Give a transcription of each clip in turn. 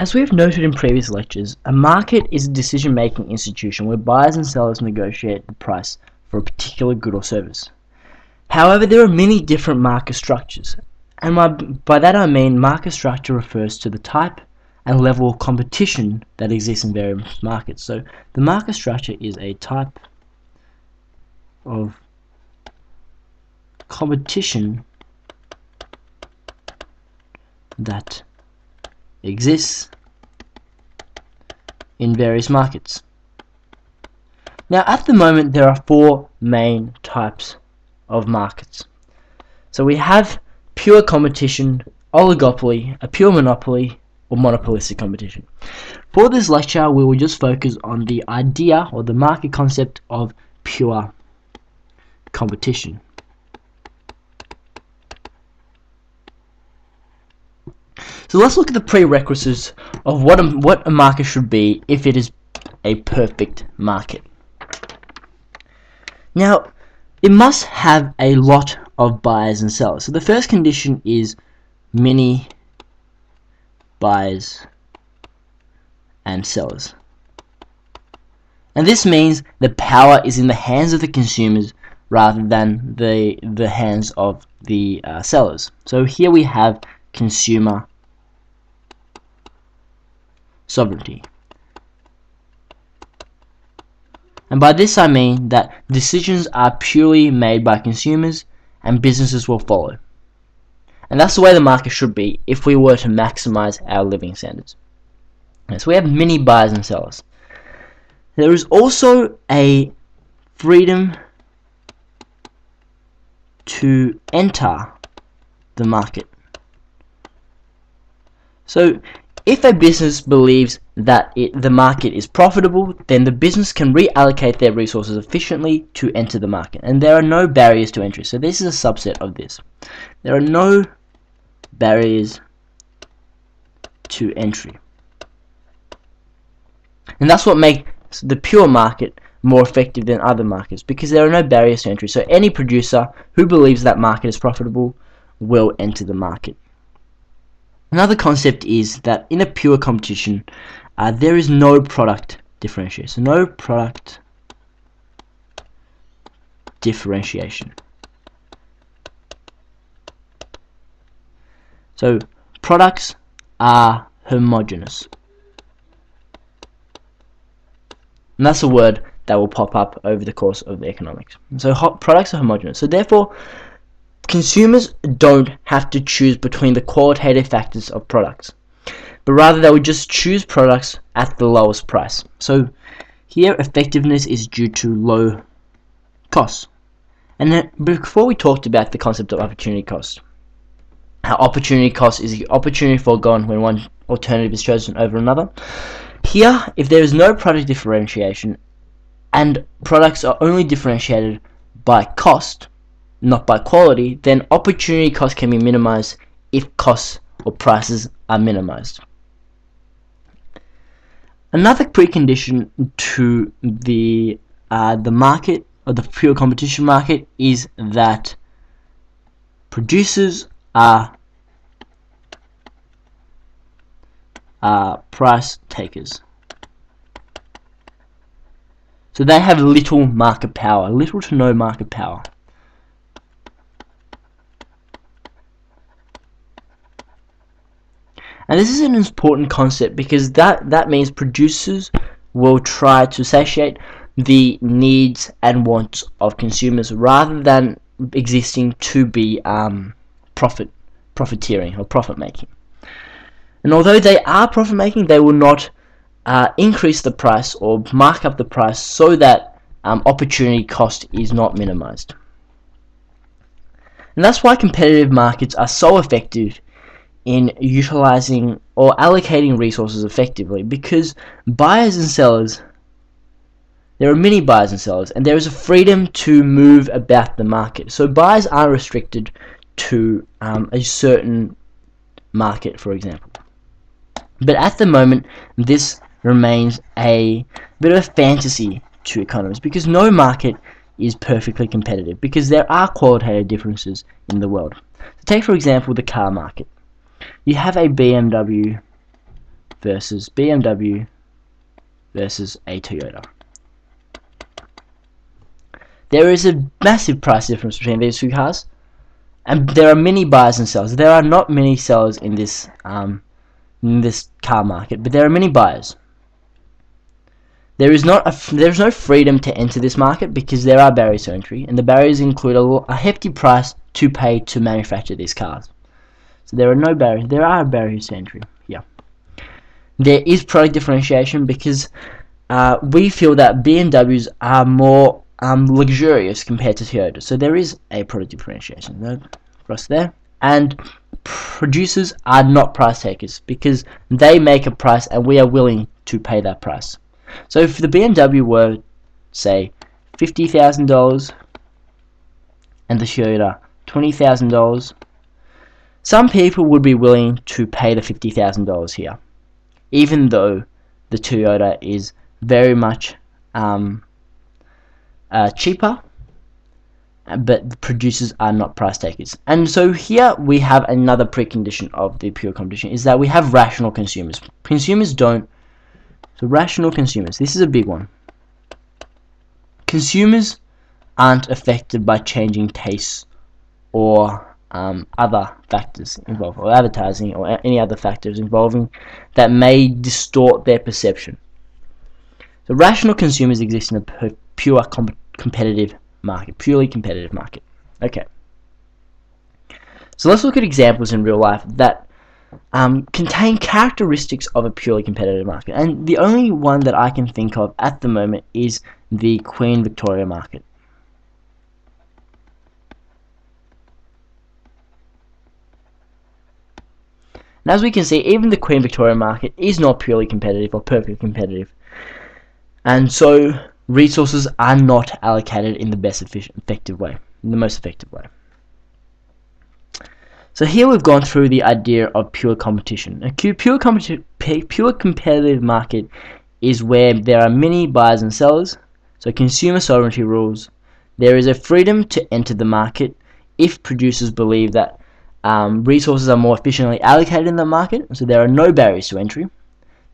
As we have noted in previous lectures, a market is a decision-making institution where buyers and sellers negotiate the price for a particular good or service. However, there are many different market structures, and by that I mean market structure refers to the type and level of competition that exists in various markets. So the market structure is a type of competition that exists in various markets. Now at the moment there are four main types of markets. So we have pure competition, oligopoly, a pure monopoly, or monopolistic competition. For this lecture we will just focus on the idea or the market concept of pure competition. So let's look at the prerequisites of what a market should be if it is a perfect market. Now, it must have a lot of buyers and sellers. So the first condition is many buyers and sellers. And this means the power is in the hands of the consumers rather than the hands of the sellers. So here we have consumer sovereignty. And by this I mean that decisions are purely made by consumers and businesses will follow. And that's the way the market should be if we were to maximize our living standards. So we have many buyers and sellers. There is also a freedom to enter the market. So if a business believes that the market is profitable, then the business can reallocate their resources efficiently to enter the market. And there are no barriers to entry. So this is a subset of this. There are no barriers to entry. And that's what makes the pure market more effective than other markets, because there are no barriers to entry. So any producer who believes that market is profitable will enter the market. Another concept is that in a pure competition, there is no product differentiation. No product differentiation. So products are homogeneous. And that's a word that will pop up over the course of economics. So products are homogeneous. So therefore, consumers don't have to choose between the qualitative factors of products, but rather they would just choose products at the lowest price. So here effectiveness is due to low costs. And then before we talked about the concept of opportunity cost, how opportunity cost is the opportunity foregone when one alternative is chosen over another. Here, if there is no product differentiation and products are only differentiated by cost, not by quality, then opportunity cost can be minimized if costs or prices are minimized. Another precondition to the market, or the pure competition market, is that producers are price takers. So they have little market power, little to no market power. And this is an important concept because that means producers will try to satiate the needs and wants of consumers rather than existing to be profiteering or profit making. And although they are profit making, they will not increase the price or mark up the price so that opportunity cost is not minimized. And that's why competitive markets are so effective in utilizing or allocating resources effectively, because buyers and sellers, there are many buyers and sellers, and there is a freedom to move about the market. So buyers are restricted to a certain market, for example. But at the moment, this remains a bit of a fantasy to economists, because no market is perfectly competitive, because there are qualitative differences in the world. So take, for example, the car market. You have a BMW versus BMW versus a Toyota. There is a massive price difference between these two cars, and there are many buyers and sellers. There are not many sellers in this car market, but there are many buyers. There is no freedom to enter this market because there are barriers to entry, and the barriers include a hefty price to pay to manufacture these cars. So there are no barriers. There are barriers to entry here. There is product differentiation because we feel that BMWs are more luxurious compared to Toyota. So there is a product differentiation across there. And producers are not price takers because they make a price and we are willing to pay that price. So if the BMW were, say, $50,000 and the Toyota $20,000, some people would be willing to pay the $50,000 here, even though the Toyota is very much cheaper, but the producers are not price takers. And so here we have another precondition of the pure competition, is that we have rational consumers. So rational consumers, this is a big one. Consumers aren't affected by changing tastes or other factors involved, or advertising, or any other factors involving that may distort their perception. So rational consumers exist in a pure competitive market, purely competitive market. Okay. So let's look at examples in real life that contain characteristics of a purely competitive market, and the only one that I can think of at the moment is the Queen Victoria market. And as we can see, even the Queen Victoria market is not purely competitive or perfectly competitive, and so resources are not allocated in the most effective way. So here we've gone through the idea of pure competition. A pure competitive market is where there are many buyers and sellers, so consumer sovereignty rules. There is a freedom to enter the market if producers believe that resources are more efficiently allocated in the market, so there are no barriers to entry.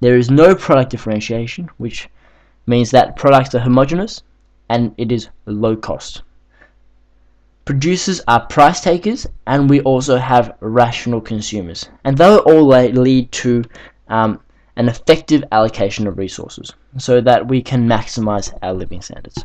There is no product differentiation, which means that products are homogeneous and it is low cost. Producers are price takers, and we also have rational consumers, and they all lead to an effective allocation of resources so that we can maximize our living standards.